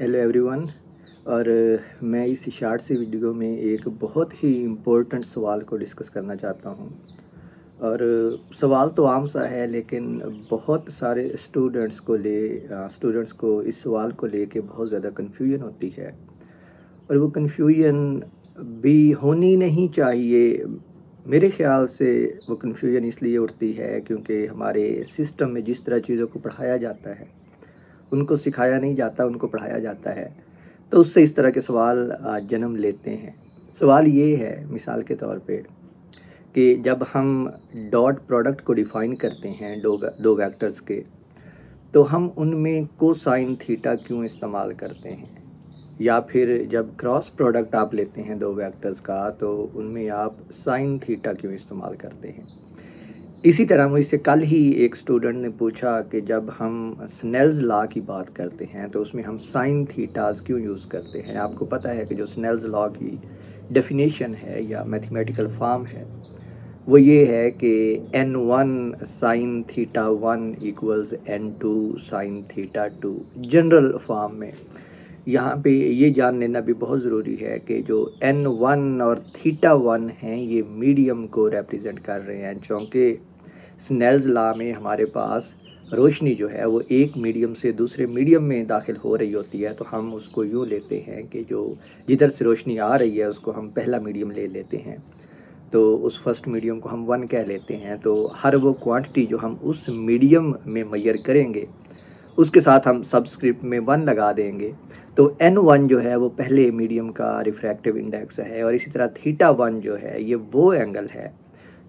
Hello everyone. और मैं इस शॉर्ट सी वीडियो में एक बहुत ही इम्पोर्टेंट सवाल को डिस्कस करना चाहता हूँ। और सवाल तो आम सा है, लेकिन बहुत सारे स्टूडेंट्स को इस सवाल को लेके बहुत ज़्यादा कन्फ्यूजन होती है। और वो कन्फ्यूजन भी होनी नहीं चाहिए। मेरे ख़्याल से वो कन्फ्यूजन इसलिए उठती है क्योंकि हमारे सिस्टम में जिस तरह चीज़ों को पढ़ाया जाता है, उनको सिखाया नहीं जाता, उनको पढ़ाया जाता है। तो उससे इस तरह के सवाल जन्म लेते हैं। सवाल ये है, मिसाल के तौर पे, कि जब हम डॉट प्रोडक्ट को डिफ़ाइन करते हैं दो वेक्टर्स के, तो हम उनमें कोसाइन थीटा क्यों इस्तेमाल करते हैं? या फिर जब क्रॉस प्रोडक्ट आप लेते हैं दो वेक्टर्स का, तो उनमें आप साइन थीटा क्यों इस्तेमाल करते हैं? इसी तरह मुझसे कल ही एक स्टूडेंट ने पूछा कि जब हम स्नेल्स लॉ की बात करते हैं तो उसमें हम साइन थीटास क्यों यूज़ करते हैं। आपको पता है कि जो स्नेल्स लॉ की डेफिनेशन है या मैथमेटिकल फॉर्म है, वो ये है कि n1 sine theta 1 equals n2 sine theta 2। General form में यहाँ पे ये जान लेना भी बहुत ज़रूरी है कि जो n1 और थीटा 1 हैं, ये मीडियम को रिप्रेजेंट कर रहे हैं। क्योंकि स्नेल्स लॉ में हमारे पास रोशनी जो है वो एक मीडियम से दूसरे मीडियम में दाखिल हो रही होती है, तो हम उसको यूँ लेते हैं कि जो जिधर से रोशनी आ रही है उसको हम पहला मीडियम ले लेते हैं, तो उस फर्स्ट मीडियम को हम 1 कह लेते हैं। तो हर वो क्वांटिटी जो हम उस मीडियम में मेजर करेंगे, उसके साथ हम सबस्क्रिप्ट में 1 लगा देंगे। तो n1 जो है वो पहले मीडियम का रिफ्रैक्टिव इंडेक्स है। और इसी तरह थीटा 1 जो है, ये वो एंगल है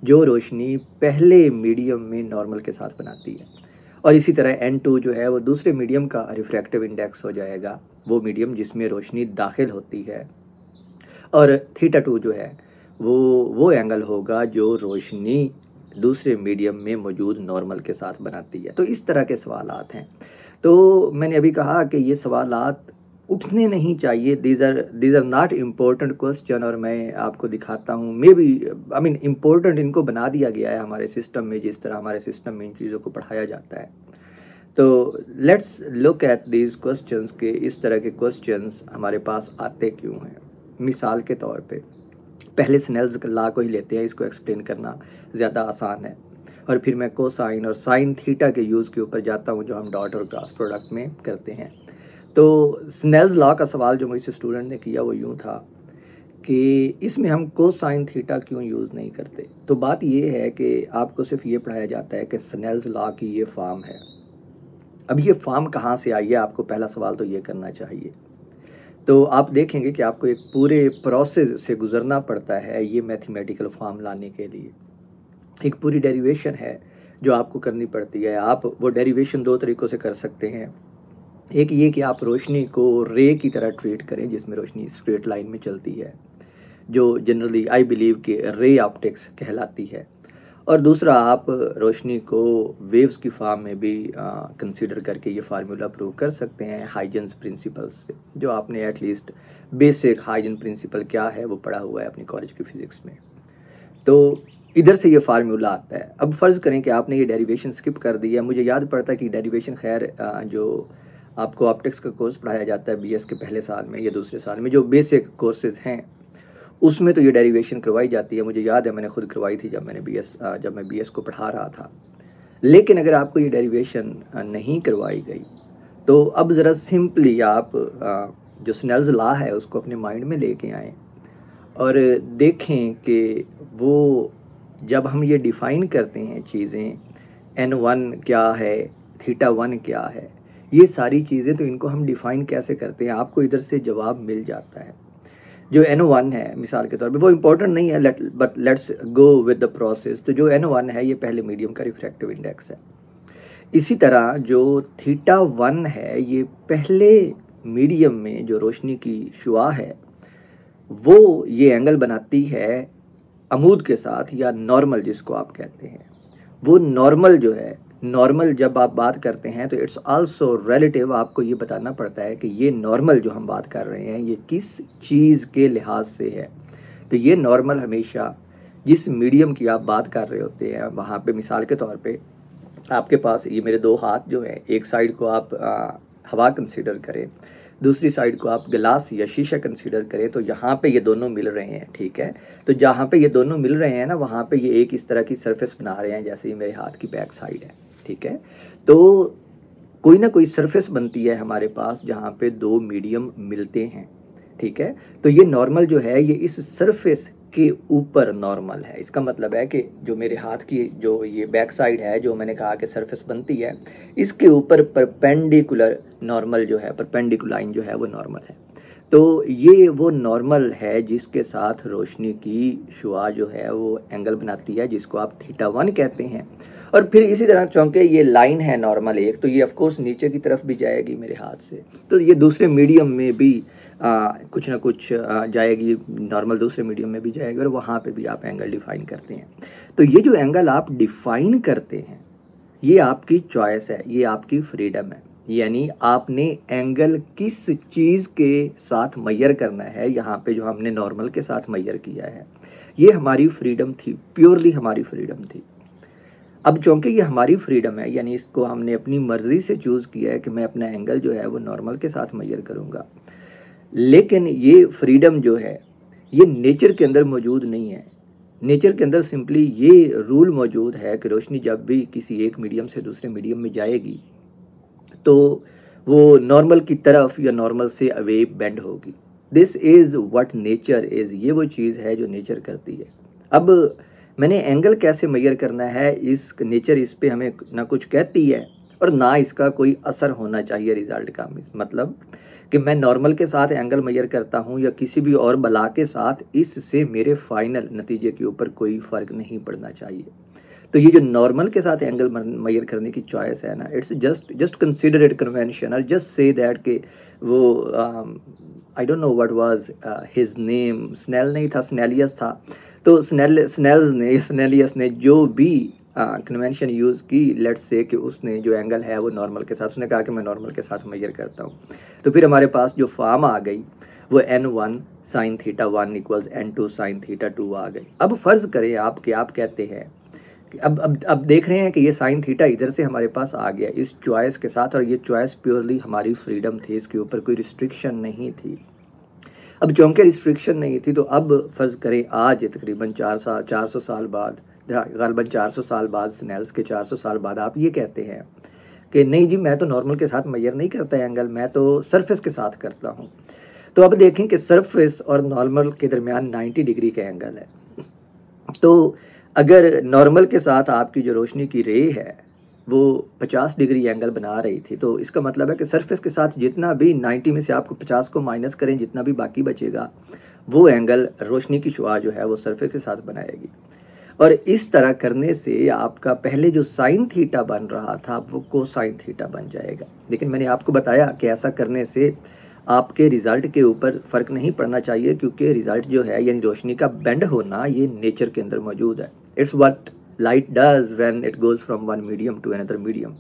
जो रोशनी पहले मीडियम में नॉर्मल के साथ बनाती है। और इसी तरह n2 जो है वो दूसरे मीडियम का रिफ्रैक्टिव इंडेक्स हो जाएगा, वो मीडियम जिसमें रोशनी दाखिल होती है। और थीटा 2 जो है वो एंगल होगा जो रोशनी दूसरे मीडियम में मौजूद नॉर्मल के साथ बनाती है। तो इस तरह के सवालात हैं। तो मैंने अभी कहा कि ये सवालात उठने नहीं चाहिए। These are not important question. और मैं आपको दिखाता हूँ, मे बी इम्पोर्टेंट इनको बना दिया गया है हमारे सिस्टम में, जिस तरह हमारे सिस्टम में इन चीज़ों को पढ़ाया जाता है। तो let's look at these questions के इस तरह के क्वेश्चंस हमारे पास आते क्यों हैं। मिसाल के तौर पे पहले स्नेल्स लॉ को ही लेते हैं, इसको एक्सप्लेन करना ज़्यादा आसान है। और फिर मैं कोसाइन और साइन थीटा के यूज़ के ऊपर जाता हूँ जो हम डॉट और क्रॉस प्रोडक्ट में करते हैं। तो स्नेल्स लॉ का सवाल जो मुझसे स्टूडेंट ने किया वो यूँ था कि इसमें हम कोसाइन थीटा क्यों यूज़ नहीं करते। तो बात ये है कि आपको सिर्फ ये पढ़ाया जाता है कि स्नेल्स लॉ की ये फॉर्म है। अब ये फॉर्म कहाँ से आई है, आपको पहला सवाल तो ये करना चाहिए। तो आप देखेंगे कि आपको एक पूरे प्रोसेस से गुजरना पड़ता है ये मैथमेटिकल फॉर्म लाने के लिए। एक पूरी डेरिवेशन है जो आपको करनी पड़ती है। आप वो डेरिवेशन दो तरीक़ों से कर सकते हैं। एक ये कि आप रोशनी को रे की तरह ट्रीट करें, जिसमें रोशनी स्ट्रेट लाइन में चलती है, जो जनरली आई बिलीव कि रे ऑप्टिक्स कहलाती है। और दूसरा, आप रोशनी को वेव्स की फॉर्म में भी कंसीडर करके ये फार्मूला प्रूव कर सकते हैं हाइजेंस प्रिंसिपल्स से, जो आपने एटलीस्ट बेसिक हाइजेन प्रिंसिपल क्या है वो पढ़ा हुआ है अपनी कॉलेज की फिज़िक्स में। तो इधर से ये फार्मूला आता है। अब फ़र्ज़ करें कि आपने ये डेरिवेशन स्किप कर दी है। मुझे याद पड़ता है कि डेरिवेशन खैर जो आपको ऑप्टिक्स का कोर्स पढ़ाया जाता है बीएस के पहले साल में या दूसरे साल में, जो बेसिक कोर्सेज हैं उसमें तो ये डेरिवेशन करवाई जाती है। मुझे याद है मैंने खुद करवाई थी जब मैं बीएस को पढ़ा रहा था। लेकिन अगर आपको ये डेरिवेशन नहीं करवाई गई, तो अब ज़रा सिंपली आप जो स्नेल्स लॉ है उसको अपने माइंड में लेके आएँ और देखें कि वो जब हम ये डिफ़ाइन करते हैं चीज़ें, n1 क्या है, थीटा 1 क्या है, ये सारी चीज़ें तो इनको हम डिफ़ाइन कैसे करते हैं, आपको इधर से जवाब मिल जाता है। जो n1 है मिसाल के तौर पे, वो इम्पोर्टेंट नहीं है, but let's go with the process. तो जो n1 है ये पहले मीडियम का रिफ्रैक्टिव इंडेक्स है। इसी तरह जो थीटा 1 है ये पहले मीडियम में जो रोशनी की शुआ है वो ये एंगल बनाती है अमूद के साथ, या नॉर्मल जिसको आप कहते हैं। वो नॉर्मल जो है, नॉर्मल जब आप बात करते हैं तो इट्स आल्सो रिलेटिव। आपको ये बताना पड़ता है कि ये नॉर्मल जो हम बात कर रहे हैं ये किस चीज़ के लिहाज से है। तो ये नॉर्मल हमेशा जिस मीडियम की आप बात कर रहे होते हैं वहाँ पे, मिसाल के तौर पे आपके पास ये मेरे दो हाथ जो हैं, एक साइड को आप हवा कंसिडर करें दूसरी साइड को आप गिलास या शीशा कंसीडर करें तो यहाँ पे ये दोनों मिल रहे हैं, ठीक है। तो जहाँ पे ये दोनों मिल रहे हैं ना, वहाँ पे ये एक इस तरह की सरफेस बना रहे हैं जैसे ये मेरे हाथ की बैक साइड है, ठीक है। तो कोई ना कोई सरफेस बनती है हमारे पास जहाँ पे दो मीडियम मिलते हैं, ठीक है। तो ये नॉर्मल जो है ये इस सरफेस के ऊपर नॉर्मल है। इसका मतलब है कि जो मेरे हाथ की जो ये बैक साइड है, जो मैंने कहा कि सरफेस बनती है, इसके ऊपर परपेंडिकुलर नॉर्मल जो है, परपेंडिकुलर लाइन जो है वो नॉर्मल है। तो ये वो नॉर्मल है जिसके साथ रोशनी की शुआ जो है वो एंगल बनाती है, जिसको आप θ1 कहते हैं। और फिर इसी तरह चूंकि ये लाइन है नॉर्मल एक, तो ये ऑफकोर्स नीचे की तरफ भी जाएगी मेरे हाथ से, तो ये दूसरे मीडियम में भी कुछ ना कुछ जाएगी, नॉर्मल दूसरे मीडियम में भी जाएगी, और वहाँ पे भी आप एंगल डिफाइन करते हैं। तो ये जो एंगल आप डिफाइन करते हैं ये आपकी चॉइस है, ये आपकी फ्रीडम है। यानी आपने एंगल किस चीज़ के साथ मैयर करना है, यहाँ पे जो हमने नॉर्मल के साथ मैयर किया है, ये हमारी फ्रीडम थी, प्योरली हमारी फ्रीडम थी। अब चूंकि ये हमारी फ्रीडम है, यानी इसको हमने अपनी मर्जी से चूज़ किया है कि मैं अपना एंगल जो है वो नॉर्मल के साथ मैयर करूँगा, लेकिन ये फ्रीडम जो है ये नेचर के अंदर मौजूद नहीं है। नेचर के अंदर सिंपली ये रूल मौजूद है कि रोशनी जब भी किसी एक मीडियम से दूसरे मीडियम में जाएगी तो वो नॉर्मल की तरफ या नॉर्मल से अवे बेंड होगी। This is what nature is, ये वो चीज़ है जो नेचर करती है। अब मैंने एंगल कैसे मैयर करना है, इस नेचर इस पे हमें ना कुछ कहती है और ना इसका कोई असर होना चाहिए रिजल्ट का। मतलब कि मैं नॉर्मल के साथ एंगल मैयर करता हूँ या किसी भी और बला के साथ, इससे मेरे फाइनल नतीजे के ऊपर कोई फ़र्क नहीं पड़ना चाहिए। तो ये जो नॉर्मल के साथ एंगल मैयर करने की चॉइस है ना, it's just consider it convention, और जस्ट से दैट के वो I don't know what was his name, Snell नहीं था, स्नेलियस था। तो स्नेलियस ने जो भी कन्वेंशन यूज़ की, लेट्स से कि उसने जो एंगल है वो नॉर्मल के साथ, उसने कहा कि मैं नॉर्मल के साथ मैयर करता हूँ। तो फिर हमारे पास जो फॉर्म आ गई वो n1 sin θ1 equals n2 sin θ2 आ गई। अब फ़र्ज़ करें आप कि आप कहते हैं कि अब देख रहे हैं कि ये साइन थीटा इधर से हमारे पास आ गया इस चॉइस के साथ, और ये चॉइस प्योरली हमारी फ्रीडम थी, इसके ऊपर कोई रिस्ट्रिक्शन नहीं थी। अब चूंकि रिस्ट्रिक्शन नहीं थी तो अब फ़र्ज़ करें आज तकरीबन 400 साल बाद, ग़ालिबन 400 साल बाद, स्नेल्स के 400 साल बाद आप ये कहते हैं कि नहीं जी मैं तो नॉर्मल के साथ मैयर नहीं करता एंगल, मैं तो सरफेस के साथ करता हूँ। तो अब देखें कि सरफेस और नॉर्मल के दरमियान 90 डिग्री का एंगल है। तो अगर नॉर्मल के साथ आपकी जो रोशनी की रे है वो 50 डिग्री एंगल बना रही थी, तो इसका मतलब है कि सरफेस के साथ जितना भी 90 में से आपको 50 को माइनस करें, जितना भी बाकी बचेगा वो एंगल रोशनी की शुआ जो है वो सरफेस के साथ बनाएगी। और इस तरह करने से आपका पहले जो साइन थीटा बन रहा था वो कोसाइन थीटा बन जाएगा। लेकिन मैंने आपको बताया कि ऐसा करने से आपके रिज़ल्ट के ऊपर फ़र्क नहीं पड़ना चाहिए, क्योंकि रिज़ल्ट जो है यानी रोशनी का बेंड होना ये नेचर के अंदर मौजूद है। It's what light does when it goes from one medium to another medium.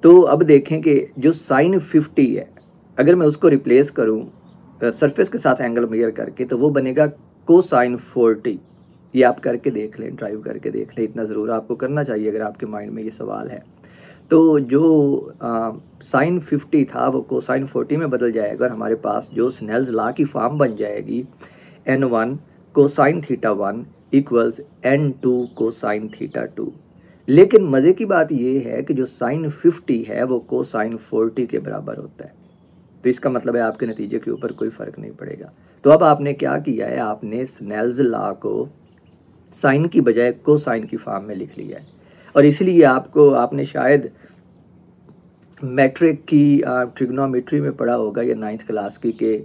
तो अब देखें कि जो साइन 50 है, अगर मैं उसको रिप्लेस करूं सरफेस के साथ एंगल मेजर करके, तो वो बनेगा कोसाइन 40। ये आप करके देख लें, ड्राइव करके देख लें, इतना ज़रूर आपको करना चाहिए अगर आपके माइंड में ये सवाल है। तो जो साइन 50 था वो कोसाइन 40 में बदल जाएगा, और हमारे पास जो स्नेल्स लॉ की फॉर्म बन जाएगी n1 cosine θ1 equals n2 cosine θ2। लेकिन मज़े की बात ये है कि जो साइन 50 है वो कोसाइन 40 के बराबर होता है। तो इसका मतलब है आपके नतीजे के ऊपर कोई फ़र्क नहीं पड़ेगा। तो अब आपने क्या किया है, आपने स्नेल्स लॉ को साइन की बजाय कोसाइन की फॉर्म में लिख लिया है। और इसलिए आपने शायद मैट्रिक की ट्रिग्नोमेट्री में पढ़ा होगा या 9th क्लास की, के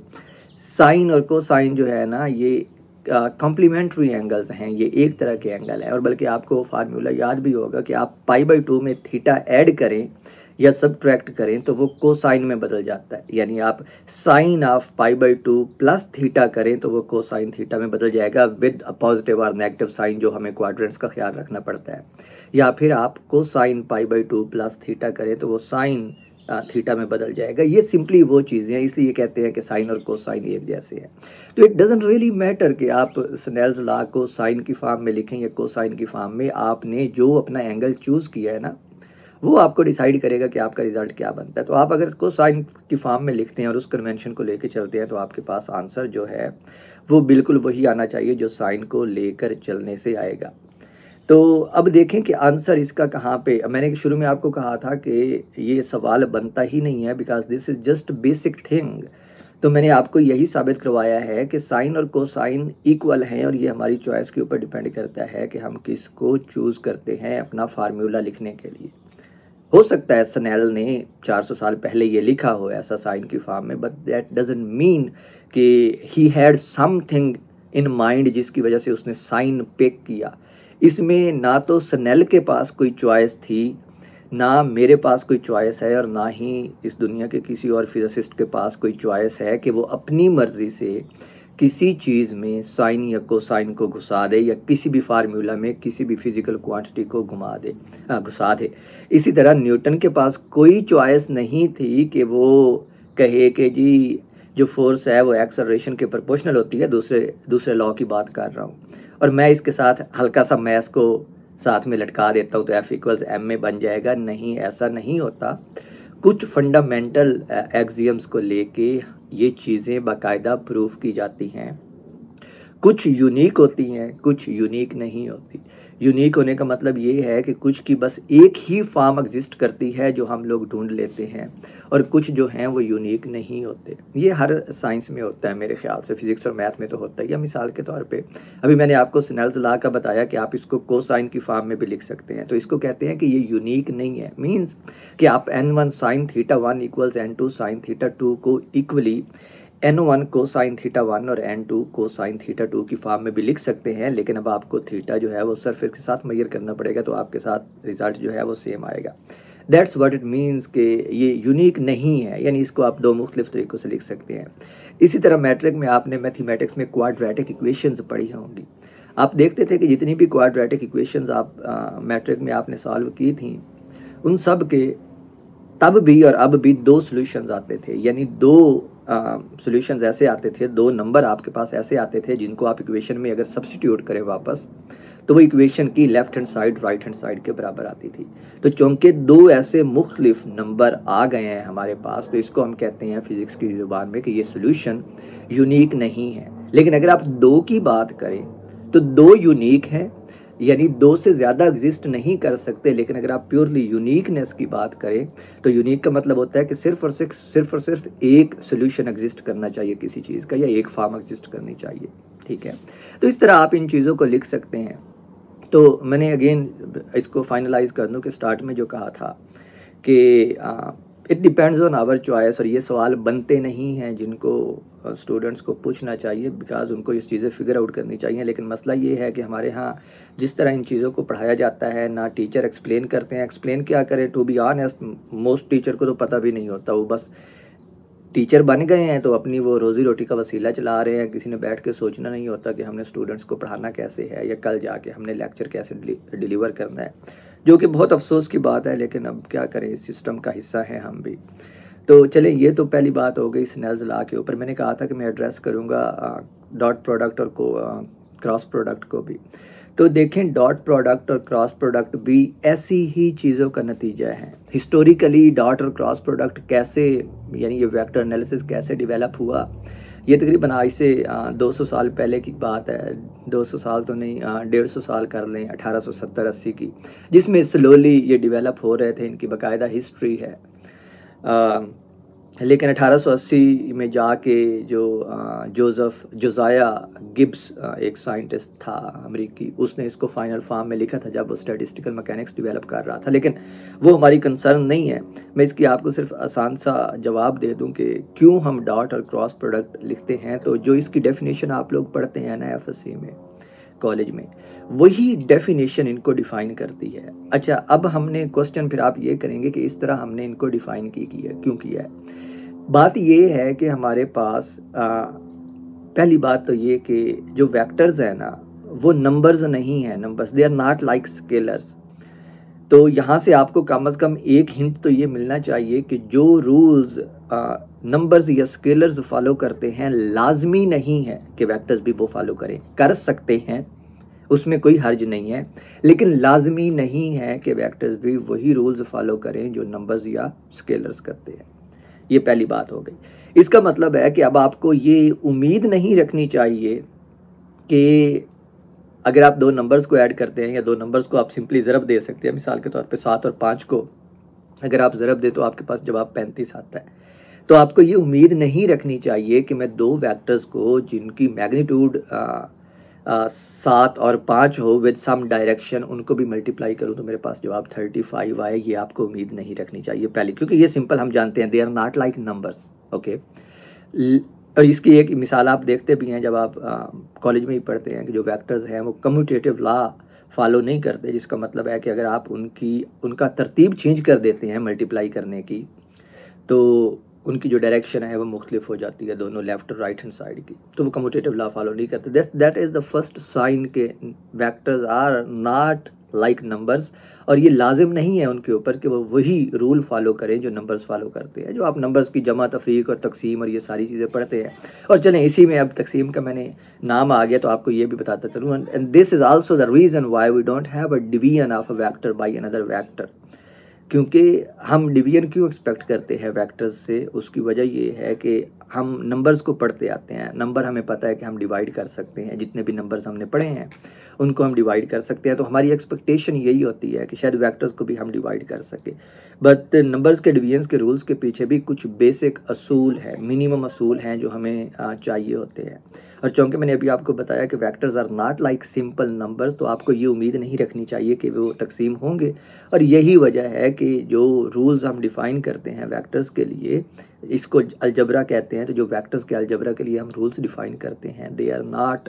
साइन और कोसाइन जो है ना ये कॉम्प्लीमेंट्री एंगल्स हैं, ये एक तरह के एंगल है। और बल्कि आपको फार्मूला याद भी होगा कि आप π/2 में थीटा ऐड करें या सब्ट्रैक्ट करें तो वो कोसाइन में बदल जाता है। यानी आप साइन ऑफ π/2 प्लस थीटा करें तो वो कोसाइन थीटा में बदल जाएगा विद अ पॉजिटिव और नेगेटिव साइन, जो हमें क्वाड्रेंट्स का ख्याल रखना पड़ता है। या फिर आप कोसाइन π/2 प्लस थीटा करें तो वो साइन थीटा में बदल जाएगा। ये सिंपली वो चीज़ें हैं, इसलिए कहते हैं कि साइन और कोसाइन एक जैसे हैं। तो इट डजेंट रियली मैटर कि आप स्नेल्स लॉ को साइन की फॉर्म में लिखें या कोसाइन की फॉर्म में, आपने जो अपना एंगल चूज़ किया है ना वो आपको डिसाइड करेगा कि आपका रिजल्ट क्या बनता है। तो आप अगर कोसाइन की फॉर्म में लिखते हैं और उस कन्वेंशन को लेकर चलते हैं तो आपके पास आंसर जो है वो बिल्कुल वही आना चाहिए जो साइन को लेकर चलने से आएगा। तो अब देखें कि आंसर इसका कहाँ पे, मैंने शुरू में आपको कहा था कि ये सवाल बनता ही नहीं है because this is just basic thing. तो मैंने आपको यही साबित करवाया है कि साइन और कोसाइन इक्वल हैं और ये हमारी चॉइस के ऊपर डिपेंड करता है कि हम किसको चूज करते हैं अपना फार्मूला लिखने के लिए। हो सकता है स्नेल ने 400 साल पहले ये लिखा हो ऐसा साइन की फॉर्म में, बट दैट डजंट मीन कि he had something in mind जिसकी वजह से उसने साइन पिक किया। इसमें ना तो स्नेल के पास कोई चॉइस थी, ना मेरे पास कोई चॉइस है और ना ही इस दुनिया के किसी और फिजिसिस्ट के पास कोई चॉइस है कि वो अपनी मर्जी से किसी चीज़ में साइन या कोसाइन को घुसा दे या किसी भी फार्मूला में किसी भी फिजिकल क्वांटिटी को घुसा दे। इसी तरह न्यूटन के पास कोई चॉइस नहीं थी कि वो कहे कि जी जो फोर्स है वो एक्सेलरेशन के प्रोपोर्शनल होती है, दूसरे लॉ की बात कर रहा हूँ और मैं इसके साथ हल्का सा मैथ्स को साथ में लटका देता हूँ तो F=m में बन जाएगा। नहीं, ऐसा नहीं होता। कुछ फंडामेंटल एक्सियम्स को लेके ये चीज़ें बाकायदा प्रूफ की जाती हैं। कुछ यूनिक होती हैं, कुछ यूनिक नहीं होती। यूनिक होने का मतलब ये है कि कुछ की बस एक ही फॉर्म एग्जिस्ट करती है जो हम लोग ढूंढ लेते हैं और कुछ जो हैं वो यूनिक नहीं होते। ये हर साइंस में होता है मेरे ख्याल से, फिजिक्स और मैथ में तो होता ही है। मिसाल के तौर पे अभी मैंने आपको स्नेल्स लॉ का बताया कि आप इसको कोसाइन की फॉर्म में भी लिख सकते हैं, तो इसको कहते हैं कि ये यूनिक नहीं है। मीन्स कि आप n1 sine theta 1 equals n2 sine theta 2 को इक्वली n1 कोसाइन थीटा 1 और n2 कोसाइन थीटा 2 की फॉर्म में भी लिख सकते हैं, लेकिन अब आपको थीटा जो है वो सरफेस के साथ मेजर करना पड़ेगा तो आपके साथ रिजल्ट जो है वो सेम आएगा। दैट्स व्हाट इट मीन्स कि ये यूनिक नहीं है, यानी इसको आप दो मुख्तलिफ तरीक़ों से लिख सकते हैं। इसी तरह मैट्रिक में आपने मैथमेटिक्स में क्वाड्रेटिक इक्वेशंस पढ़ी होंगी। आप देखते थे कि जितनी भी क्वाड्रेटिक इक्वेशंस आप मैट्रिक में आपने सॉल्व की थी उन सब के तब भी और अब भी दो सॉल्यूशंस आते थे, यानी दो सॉल्यूशंस ऐसे आते थे, दो नंबर आपके पास ऐसे आते थे जिनको आप इक्वेशन में अगर सब्स्टिट्यूट करें वापस तो वो इक्वेशन की left hand side right hand side के बराबर आती थी। तो चूंकि दो ऐसे मुख्तलिफ नंबर आ गए हैं हमारे पास तो इसको हम कहते हैं फिजिक्स की जुबान में कि ये सोल्यूशन यूनिक नहीं है। लेकिन अगर आप दो की बात करें तो दो यूनिक हैं, यानी दो से ज़्यादा एग्जिस्ट नहीं कर सकते। लेकिन अगर आप प्योरली यूनिकनेस की बात करें तो यूनिक का मतलब होता है कि सिर्फ और सिर्फ एक सोल्यूशन एग्जिस्ट करना चाहिए किसी चीज़ का, या एक फॉर्म एग्जिस्ट करनी चाहिए। ठीक है, तो इस तरह आप इन चीज़ों को लिख सकते हैं। तो मैंने अगेन इसको फाइनलाइज कर दूं कि स्टार्ट में जो कहा था कि it depends on our choice, और ये सवाल बनते नहीं हैं जिनको स्टूडेंट्स को पूछना चाहिए बिकॉज उनको इस चीज़ें फिगर आउट करनी चाहिए। लेकिन मसला ये है कि हमारे यहाँ जिस तरह इन चीज़ों को पढ़ाया जाता है ना टीचर एक्सप्लेन करते हैं। एक्सप्लेन क्या करें, to be honest most teacher को तो पता भी नहीं होता, वो बस टीचर बन गए हैं तो अपनी वो रोज़ी रोटी का वसीला चला रहे हैं। किसी ने बैठ के सोचना नहीं होता कि हमने स्टूडेंट्स को पढ़ाना कैसे है या कल जाके हमने लेक्चर कैसे डिलीवर करना है, जो कि बहुत अफसोस की बात है। लेकिन अब क्या करें, इस सिस्टम का हिस्सा है हम भी। तो चलें, ये तो पहली बात हो गई स्नेल्स लॉ के ऊपर। मैंने कहा था कि मैं एड्रेस करूँगा डॉट प्रोडक्ट और क्रॉस प्रोडक्ट को भी। तो देखें, डॉट प्रोडक्ट और क्रॉस प्रोडक्ट भी ऐसी ही चीज़ों का नतीजा है। हिस्टोरिकली डॉट और क्रॉस प्रोडक्ट कैसे, यानी ये वेक्टर एनालिसिस कैसे डेवलप हुआ, ये तकरीबन आज से 200 साल पहले की बात है। 200 साल तो नहीं, 150 साल कर लें, 1870-80 की, जिसमें स्लोली ये डेवलप हो रहे थे। इनकी बाकायदा हिस्ट्री है। लेकिन 1880 में जाके जो जोज़ाया गिब्स एक साइंटिस्ट था अमेरिकी, उसने इसको फाइनल फॉर्म में लिखा था जब वो स्टैटिस्टिकल मैकेनिक्स डेवलप कर रहा था। लेकिन वो हमारी कंसर्न नहीं है। मैं इसकी आपको सिर्फ आसान सा जवाब दे दूं कि क्यों हम डॉट और क्रॉस प्रोडक्ट लिखते हैं। तो जो इसकी डेफिनेशन आप लोग पढ़ते हैं ना FSC में, कॉलेज में, वही डेफिनेशन इनको डिफाइन करती है। अच्छा, अब हमने क्वेश्चन फिर आप ये करेंगे कि इस तरह हमने इनको डिफाइन क्यों किया है। बात ये है कि हमारे पास पहली बात तो ये कि जो वेक्टर्स है ना वो नंबर्स नहीं है, numbers they are not like scalars. तो यहाँ से आपको कम से कम एक हिंट तो ये मिलना चाहिए कि जो रूल्स नंबर्स या स्केलर्स फॉलो करते हैं लाजमी नहीं है कि वेक्टर्स भी वो फॉलो करें। कर सकते हैं, उसमें कोई हर्ज नहीं है, लेकिन लाजमी नहीं है कि वेक्टर्स भी वही रूल्स फॉलो करें जो नंबर्स या स्केलर्स करते हैं। ये पहली बात हो गई। इसका मतलब है कि अब आपको ये उम्मीद नहीं रखनी चाहिए कि अगर आप दो नंबर्स को ऐड करते हैं या दो नंबर्स को आप सिंपली ज़रब दे सकते हैं, मिसाल के तौर पे 7 और 5 को अगर आप ज़रब दे तो आपके पास जवाब 35 आता है। तो आपको ये उम्मीद नहीं रखनी चाहिए कि मैं दो वेक्टर्स को जिनकी मैग्नीट्यूड 7 और 5 हो विद सम डायरेक्शन उनको भी मल्टीप्लाई करूं तो मेरे पास जवाब 35 आए। ये आपको उम्मीद नहीं रखनी चाहिए पहले, क्योंकि ये सिंपल हम जानते हैं, they are not like numbers. Okay, और इसकी एक मिसाल आप देखते भी हैं जब आप कॉलेज में ही पढ़ते हैं कि जो वेक्टर्स हैं वो कम्यूटेटिव लॉ फॉलो नहीं करते, जिसका मतलब है कि अगर आप उनका तरतीब चेंज कर देते हैं मल्टीप्लाई करने की तो उनकी जो डायरेक्शन है वो मुख्तलिफ हो जाती है, दोनों लेफ्ट और राइट हैंड साइड की। तो वो कम्यूटेटिव लॉ फॉलो नहीं करते। That is the first sign के vectors are not like numbers, और ये लाजिम नहीं है उनके ऊपर कि वो वही रूल फॉलो करें जो नंबर्स फॉलो करते हैं। जो आप नंबर्स की जमा तफरीक और तकसीम और ये सारी चीज़ें पढ़ते हैं, और चलें इसी में अब तकसीम का मैंने नाम आ गया तो आपको ये भी बताता चलूँ, and this is also the reason why we don't have a division of a vector by another vector. क्योंकि हम डिवीजन क्यों एक्सपेक्ट करते हैं वेक्टर्स से, उसकी वजह ये है कि हम नंबर्स को पढ़ते आते हैं। नंबर हमें पता है कि हम डिवाइड कर सकते हैं, जितने भी नंबर्स हमने पढ़े हैं उनको हम डिवाइड कर सकते हैं। तो हमारी एक्सपेक्टेशन यही होती है कि शायद वेक्टर्स को भी हम डिवाइड कर सके। बट नंबर्स के डिवीजन के रूल्स के पीछे भी कुछ बेसिक असूल है, मिनिमम असूल हैं जो हमें चाहिए होते हैं। और चूँकि मैंने अभी आपको बताया कि vectors are not like simple numbers, तो आपको ये उम्मीद नहीं रखनी चाहिए कि वो तकसीम होंगे। और यही वजह है कि जो रूल्स हम डिफ़ाइन करते हैं वेक्टर्स के लिए, इसको अलजबरा कहते हैं। तो जो वेक्टर्स के अलजबरा के लिए हम रूल्स डिफ़ाइन करते हैं, दे आर नॉट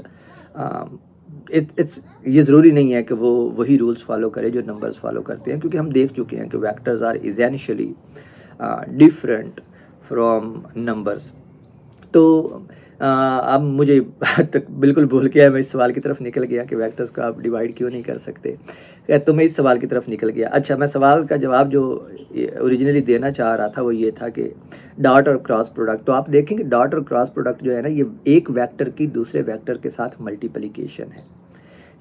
इट्स ये ज़रूरी नहीं है कि वो वही रूल्स फॉलो करें जो नंबर्स फॉलो करते हैं, क्योंकि हम देख चुके हैं कि vectors are essentially different from numbers. तो अब मुझे तक बिल्कुल भूल गया, मैं इस सवाल की तरफ निकल गया कि वेक्टर्स को आप डिवाइड क्यों नहीं कर सकते। तो मैं इस सवाल की तरफ निकल गया। अच्छा, मैं सवाल का जवाब जो ओरिजिनली देना चाह रहा था वो ये था कि डॉट और क्रॉस प्रोडक्ट। तो आप देखेंगे डॉट और क्रॉस प्रोडक्ट जो है ना, ये एक वेक्टर की दूसरे वेक्टर के साथ मल्टीप्लिकेशन है।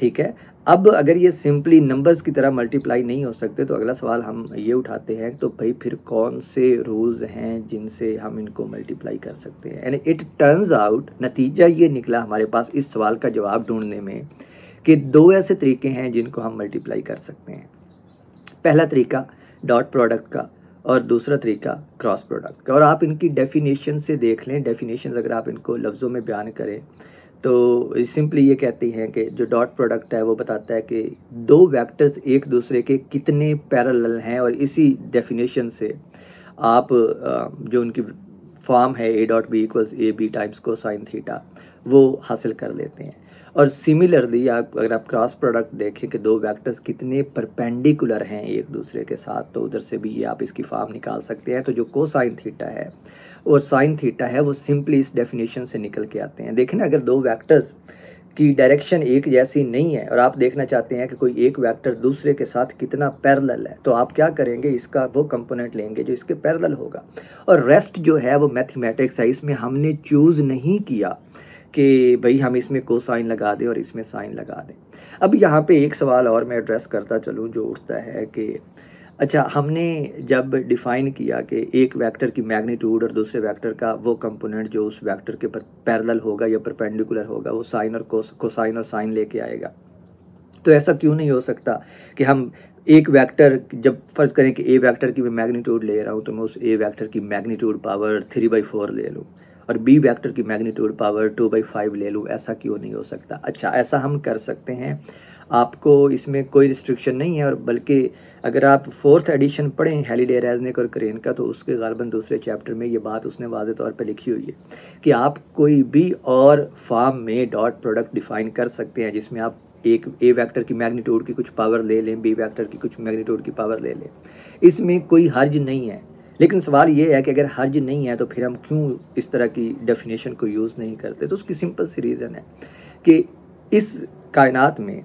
ठीक है, अब अगर ये सिंपली नंबर्स की तरह मल्टीप्लाई नहीं हो सकते तो अगला सवाल हम ये उठाते हैं, तो भाई फिर कौन से रूल्स हैं जिनसे हम इनको मल्टीप्लाई कर सकते हैं। एंड इट टर्न्स आउट, नतीजा ये निकला हमारे पास इस सवाल का जवाब ढूंढने में कि दो ऐसे तरीके हैं जिनको हम मल्टीप्लाई कर सकते हैं। पहला तरीका डॉट प्रोडक्ट का और दूसरा तरीका क्रॉस प्रोडक्ट का। और आप इनकी डेफिनेशन से देख लें, डेफिनेशन अगर आप इनको लफ्ज़ों में बयान करें तो सिंपली ये कहती हैं कि जो डॉट प्रोडक्ट है वो बताता है कि दो वेक्टर्स एक दूसरे के कितने पैरेलल हैं, और इसी डेफिनेशन से आप जो उनकी फॉर्म है A dot B equals A B times cosine theta वो हासिल कर लेते हैं। और सिमिलरली अगर आप क्रॉस प्रोडक्ट देखें कि दो वेक्टर्स कितने परपेंडिकुलर हैं एक दूसरे के साथ, तो उधर से भी ये आप इसकी फॉर्म निकाल सकते हैं। तो जो कोसाइन थीटा है और साइन थीटा है वो सिंपली इस डेफिनेशन से निकल के आते हैं। देखें ना, अगर दो वेक्टर्स की डायरेक्शन एक जैसी नहीं है और आप देखना चाहते हैं कि कोई एक वेक्टर दूसरे के साथ कितना पैरेलल है, तो आप क्या करेंगे, इसका वो कंपोनेंट लेंगे जो इसके पैरेलल होगा। और रेस्ट जो है वो मैथमेटिक्स है, इसमें हमने चूज़ नहीं किया कि भाई हम इसमें कोसाइन लगा दें और इसमें साइन लगा दें। अब यहाँ पे एक सवाल और मैं एड्रेस करता चलूँ जो उठता है कि अच्छा, हमने जब डिफ़ाइन किया कि एक वेक्टर की मैग्नीट्यूड और दूसरे वेक्टर का वो कंपोनेंट जो उस वेक्टर के पैरेलल होगा या परपेंडिकुलर होगा वो साइन और कोसाइन और साइन लेके आएगा, तो ऐसा क्यों नहीं हो सकता कि हम एक वेक्टर, जब फर्ज करें कि ए वेक्टर की मैं मैग्नीट्यूड ले रहा हूँ तो मैं उस ए वेक्टर की मैग्नीट्यूड पावर 3/4 ले लूँ और बी वेक्टर की मैग्नीट्यूड पावर 2/5 ले लूँ, ऐसा क्यों नहीं हो सकता? अच्छा, ऐसा हम कर सकते हैं, आपको इसमें कोई रिस्ट्रिक्शन नहीं है। और बल्कि अगर आप फोर्थ एडिशन पढ़ें हैलीडे, रेज़निक और करेन का, तो उसके गालिबन दूसरे चैप्टर में ये बात उसने वाज़े तौर पर लिखी हुई है कि आप कोई भी और फॉर्म में डॉट प्रोडक्ट डिफ़ाइन कर सकते हैं जिसमें आप एक ए वेक्टर की मैग्नीट्यूड की कुछ पावर ले लें, बी वेक्टर की कुछ मैग्नीट्यूड की पावर ले लें, इसमें कोई हर्ज नहीं है। लेकिन सवाल ये है कि अगर हर्ज नहीं है तो फिर हम क्यों इस तरह की डेफिनेशन को यूज़ नहीं करते? तो उसकी सिंपल सी रीज़न है कि इस कायनात में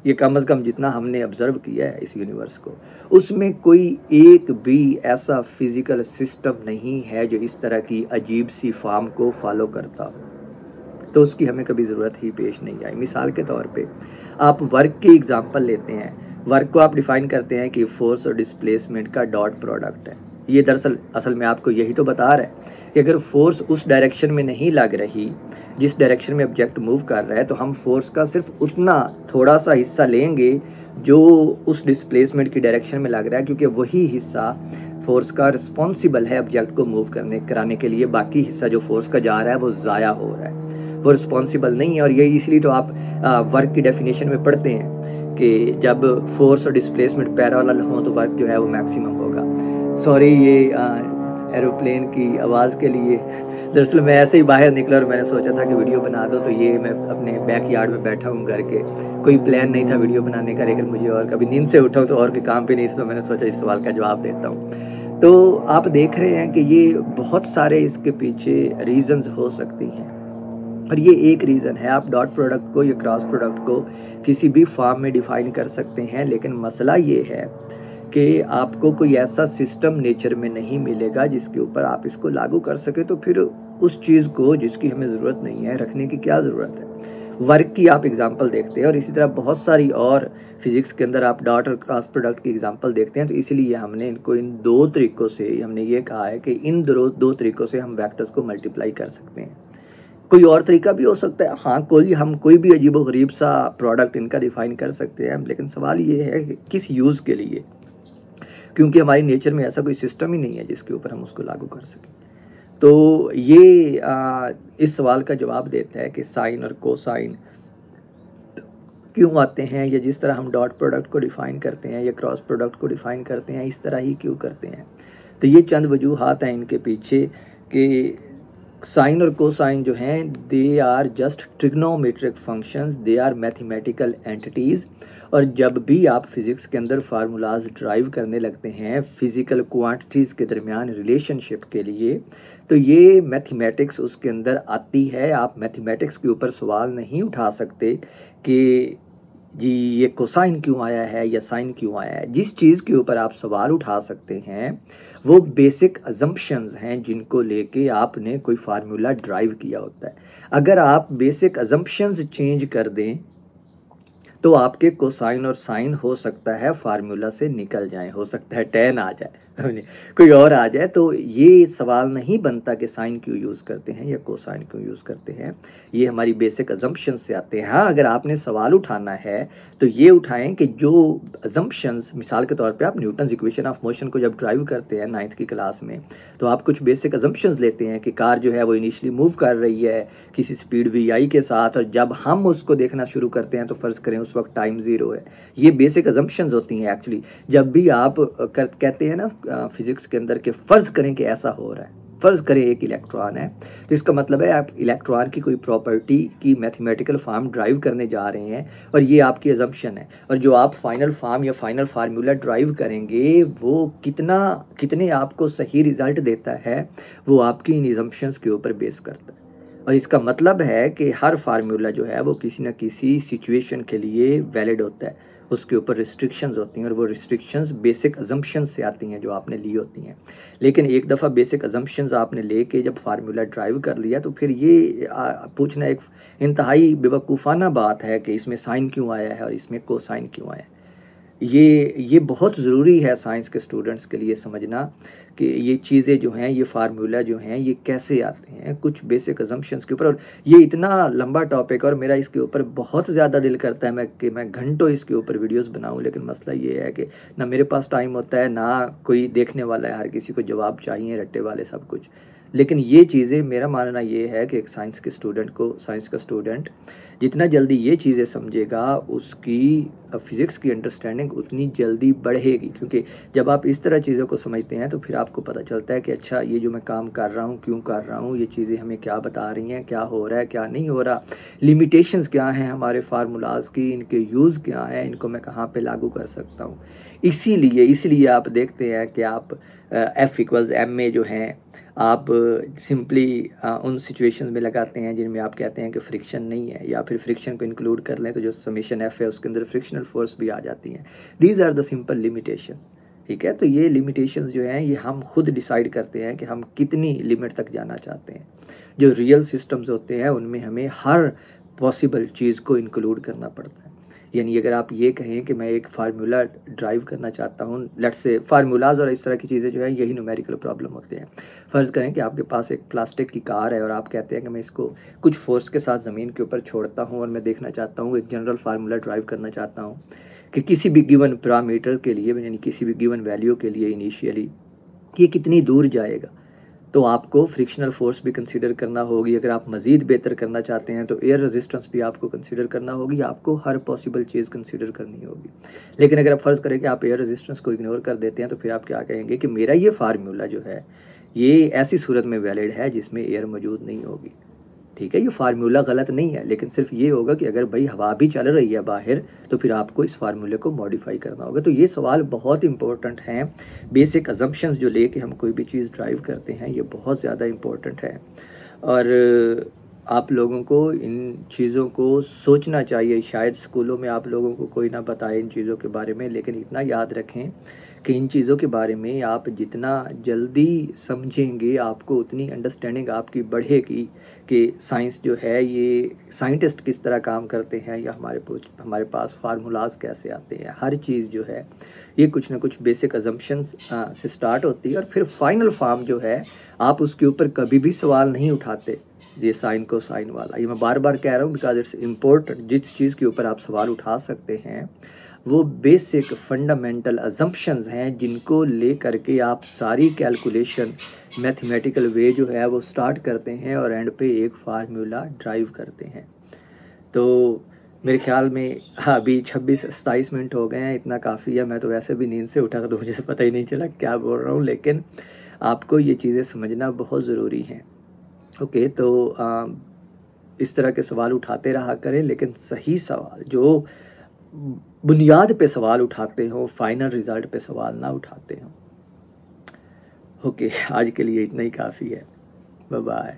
ये कम अज़ कम जितना हमने ऑब्ज़र्व किया है इस यूनिवर्स को, उसमें कोई एक भी ऐसा फिज़िकल सिस्टम नहीं है जो इस तरह की अजीब सी फॉर्म को फॉलो करता हो। तो उसकी हमें कभी ज़रूरत ही पेश नहीं आई। मिसाल के तौर पे आप वर्क की एग्जांपल लेते हैं, वर्क को आप डिफ़ाइन करते हैं कि फोर्स और डिस्प्लेसमेंट का डॉट प्रोडक्ट है। ये दरअसल असल में आपको यही तो बता रहा है कि अगर फोर्स उस डायरेक्शन में नहीं लग रही जिस डायरेक्शन में ऑब्जेक्ट मूव कर रहा है, तो हम फोर्स का सिर्फ उतना थोड़ा सा हिस्सा लेंगे जो उस डिस्प्लेसमेंट की डायरेक्शन में लग रहा है, क्योंकि वही हिस्सा फोर्स का रिस्पॉन्सिबल है ऑब्जेक्ट को मूव कराने के लिए। बाकी हिस्सा जो फोर्स का जा रहा है वो ज़ाया हो रहा है, वो रिस्पॉन्सिबल नहीं है। और ये इसलिए तो आप वर्क की डेफिनेशन में पढ़ते हैं कि जब फोर्स और डिस्प्लेसमेंट पैरेलल हो तो वर्क जो है वो मैक्सिमम होगा। सॉरी, ये एरोप्लेन की आवाज़ के लिए दरअसल मैं ऐसे ही बाहर निकला और मैंने सोचा था कि वीडियो बना दो, तो ये मैं अपने बैक यार्ड में बैठा हूँ घर के, कोई प्लान नहीं था वीडियो बनाने का, लेकिन मुझे और कभी नींद से उठा तो और कोई काम पे नहीं था, तो मैंने सोचा इस सवाल का जवाब देता हूँ। तो आप देख रहे हैं कि ये बहुत सारे इसके पीछे रीजंस हो सकती हैं, और ये एक रीज़न है। आप डॉट प्रोडक्ट को या क्रॉस प्रोडक्ट को किसी भी फॉर्म में डिफाइन कर सकते हैं, लेकिन मसला ये है कि आपको कोई ऐसा सिस्टम नेचर में नहीं मिलेगा जिसके ऊपर आप इसको लागू कर सके। तो फिर उस चीज़ को जिसकी हमें ज़रूरत नहीं है रखने की क्या ज़रूरत है। वर्क की आप एग्जांपल देखते हैं, और इसी तरह बहुत सारी और फिजिक्स के अंदर आप डॉट और क्रॉस प्रोडक्ट की एग्जांपल देखते हैं। तो इसलिए हमने इनको इन दो तरीक़ों से, हमने ये कहा है कि इन दो तरीक़ों से हम वेक्टर्स को मल्टीप्लाई कर सकते हैं। कोई और तरीका भी हो सकता है, हाँ, कोई भी अजीबोगरीब सा प्रोडक्ट इनका डिफाइन कर सकते हैं, लेकिन सवाल ये है कि किस यूज़ के लिए, क्योंकि हमारी नेचर में ऐसा कोई सिस्टम ही नहीं है जिसके ऊपर हम उसको लागू कर सकें। तो ये इस सवाल का जवाब देता है कि साइन और कोसाइन क्यों आते हैं, या जिस तरह हम डॉट प्रोडक्ट को डिफ़ाइन करते हैं या क्रॉस प्रोडक्ट को डिफ़ाइन करते हैं, इस तरह ही क्यों करते हैं। तो ये चंद वजूहात हैं इनके पीछे कि साइन और कोसाइन जो हैं, they are just trigonometric functions, they are mathematical entities. और जब भी आप फिज़िक्स के अंदर फार्मूलाज ड्राइव करने लगते हैं फिज़िकल क्वांटिटीज़ के दरमियान रिलेशनशिप के लिए, तो ये मैथमेटिक्स उसके अंदर आती है। आप मैथमेटिक्स के ऊपर सवाल नहीं उठा सकते कि जी ये कोसाइन क्यों आया है या साइन क्यों आया है। जिस चीज़ के ऊपर आप सवाल उठा सकते हैं वो बेसिक अजम्पशंस हैं जिनको लेके आपने कोई फार्मूला ड्राइव किया होता है। अगर आप बेसिक अजम्पशंस चेंज कर दें तो आपके कोसाइन और साइन हो सकता है फार्मूला से निकल जाए, हो सकता है tan आ जाए कोई और आ जाए। तो ये सवाल नहीं बनता कि साइन क्यों यूज़ करते हैं या कोसाइन क्यों यूज़ करते हैं, ये हमारी बेसिक अजम्पशंस से आते हैं। हाँ, अगर आपने सवाल उठाना है तो ये उठाएं कि जो अजम्पशंस, मिसाल के तौर पे आप न्यूटन्स इक्वेशन ऑफ मोशन को जब ड्राइव करते हैं 9th की क्लास में, तो आप कुछ बेसिक अजम्पशंस लेते हैं कि कार जो है वो इनिशियली मूव कर रही है किसी स्पीड vi के साथ, और जब हम उसको देखना शुरू करते हैं तो फ़र्ज़ करें उस वक्त टाइम 0 है। ये बेसिक अजम्पशंस होती हैं एक्चुअली। जब भी आप कहते हैं ना फिज़िक्स के अंदर कि फ़र्ज़ करें कि ऐसा हो रहा है, फ़र्ज़ करें एक इलेक्ट्रॉन है, तो इसका मतलब है आप इलेक्ट्रॉन की कोई प्रॉपर्टी की मैथमेटिकल फॉर्म ड्राइव करने जा रहे हैं, और ये आपकी अजम्पशन है। और जो आप फाइनल फॉर्म या फाइनल फार्मूला ड्राइव करेंगे वो कितने आपको सही रिज़ल्ट देता है वो आपकी इन अजम्पशंस के ऊपर बेस करता है। और इसका मतलब है कि हर फार्मूला जो है वो किसी न किसी सिचुएशन के लिए वैलिड होता है, उसके ऊपर रिस्ट्रिक्शंस होती हैं, और वो रिस्ट्रिक्शंस बेसिक अजम्पशंस से आती हैं जो आपने ली होती हैं। लेकिन एक दफ़ा बेसिक अजम्पशंस आपने लेके जब फार्मूला ड्राइव कर लिया तो फिर ये पूछना एक इंतहाई बेवकूफ़ाना बात है कि इसमें साइन क्यों आया है और इसमें कोसाइन क्यों आया है। ये बहुत ज़रूरी है साइंस के स्टूडेंट्स के लिए समझना कि ये चीज़ें जो हैं, ये फार्मूला जो हैं, ये कैसे आते हैं, कुछ बेसिक अजम्पशंस के ऊपर। और ये इतना लंबा टॉपिक और मेरा इसके ऊपर बहुत ज़्यादा दिल करता है मैं घंटों इसके ऊपर वीडियोस बनाऊं, लेकिन मसला ये है कि ना मेरे पास टाइम होता है ना कोई देखने वाला है, हर किसी को जवाब चाहिए रट्टे वाले सब कुछ। लेकिन ये चीज़ें, मेरा मानना ये है कि एक साइंस का स्टूडेंट जितना जल्दी ये चीज़ें समझेगा उसकी फ़िज़िक्स की अंडरस्टैंडिंग उतनी जल्दी बढ़ेगी, क्योंकि जब आप इस तरह चीज़ों को समझते हैं तो फिर आपको पता चलता है कि अच्छा ये जो मैं काम कर रहा हूँ क्यों कर रहा हूँ, ये चीज़ें हमें क्या बता रही हैं, क्या हो रहा है क्या नहीं हो रहा, लिमिटेशंस क्या हैं हमारे फार्मूलाज़ की, इनके यूज़ क्या हैं, इनको मैं कहाँ पे लागू कर सकता हूँ। इसीलिए आप देखते हैं कि आप F=ma जो हैं आप सिंपली उन सिचुएशंस में लगाते हैं जिनमें आप कहते हैं कि फ्रिक्शन नहीं है, या फिर फ्रिक्शन को इंक्लूड कर लें तो जो समेशन F है उसके अंदर फ्रिक्शनल फोर्स भी आ जाती हैं। These are the simple limitation. ठीक है, तो ये लिमिटेशंस जो हैं ये हम खुद डिसाइड करते हैं कि हम कितनी लिमिट तक जाना चाहते हैं। जो रियल सिस्टम्स होते हैं उनमें हमें हर पॉसिबल चीज़ को इंक्लूड करना पड़ता है। यानी अगर आप ये कहें कि मैं एक फार्मूला ड्राइव करना चाहता हूँ, लेट्स से फार्मूलाज और इस तरह की चीज़ें जो है यही न्यूमेरिकल प्रॉब्लम होते हैं। फ़र्ज़ करें कि आपके पास एक प्लास्टिक की कार है और आप कहते हैं कि मैं इसको कुछ फोर्स के साथ ज़मीन के ऊपर छोड़ता हूँ और मैं देखना चाहता हूँ, एक जनरल फार्मूला ड्राइव करना चाहता हूँ कि किसी भी गिवन पैरामीटर के लिए, यानी किसी भी गिवन वैल्यू के लिए इनिशियली ये कितनी दूर जाएगा। तो आपको फ्रिक्शनल फोर्स भी कंसीडर करना होगी। अगर आप मज़ीद बेहतर करना चाहते हैं तो एयर रेजिस्टेंस भी आपको कंसीडर करना होगी। आपको हर पॉसिबल चीज़ कंसीडर करनी होगी। लेकिन अगर आप फ़र्ज़ करें कि आप एयर रेजिस्टेंस को इग्नोर कर देते हैं तो फिर आप क्या कहेंगे कि मेरा ये फार्मूला जो है ये ऐसी सूरत में वैलिड है जिसमें एयर मौजूद नहीं होगी। ठीक है, ये फार्मूला गलत नहीं है, लेकिन सिर्फ ये होगा कि अगर भाई हवा भी चल रही है बाहर तो फिर आपको इस फार्मूले को मॉडिफाई करना होगा। तो ये सवाल बहुत इंपॉर्टेंट हैं। बेसिक अजम्पशंस जो लेके हम कोई भी चीज़ ड्राइव करते हैं ये बहुत ज़्यादा इंपॉर्टेंट है और आप लोगों को इन चीज़ों को सोचना चाहिए। शायद स्कूलों में आप लोगों को कोई ना बताए इन चीज़ों के बारे में, लेकिन इतना याद रखें कि इन चीज़ों के बारे में आप जितना जल्दी समझेंगे आपको उतनी अंडरस्टैंडिंग आपकी बढ़ेगी कि साइंस जो है ये साइंटिस्ट किस तरह काम करते हैं या हमारे पास फार्मूलाज कैसे आते हैं। हर चीज़ जो है ये कुछ ना कुछ बेसिक अजम्पशंस से स्टार्ट होती है और फिर फाइनल फॉर्म जो है आप उसके ऊपर कभी भी सवाल नहीं उठाते। ये साइन को साइन वाला, ये मैं बार बार कह रहा हूँ बिकॉज इट्स इम्पोर्टेंट। जिस चीज़ के ऊपर आप सवाल उठा सकते हैं वो बेसिक फंडामेंटल अजम्पशंस हैं जिनको ले करके आप सारी कैलकुलेशन मैथमेटिकल वे जो है वो स्टार्ट करते हैं और एंड पे एक फार्मूला ड्राइव करते हैं। तो मेरे ख्याल में हाँ, अभी 26-27 मिनट हो गए हैं, इतना काफ़ी है। मैं तो वैसे भी नींद से उठा तो मुझे पता ही नहीं चला क्या बोल रहा हूँ, लेकिन आपको ये चीज़ें समझना बहुत ज़रूरी हैं। ओके, तो इस तरह के सवाल उठाते रहा करें, लेकिन सही सवाल जो बुनियाद पे सवाल उठाते हो, फाइनल रिजल्ट पे सवाल ना उठाते हो। ओके, आज के लिए इतना ही काफ़ी है। Bye bye.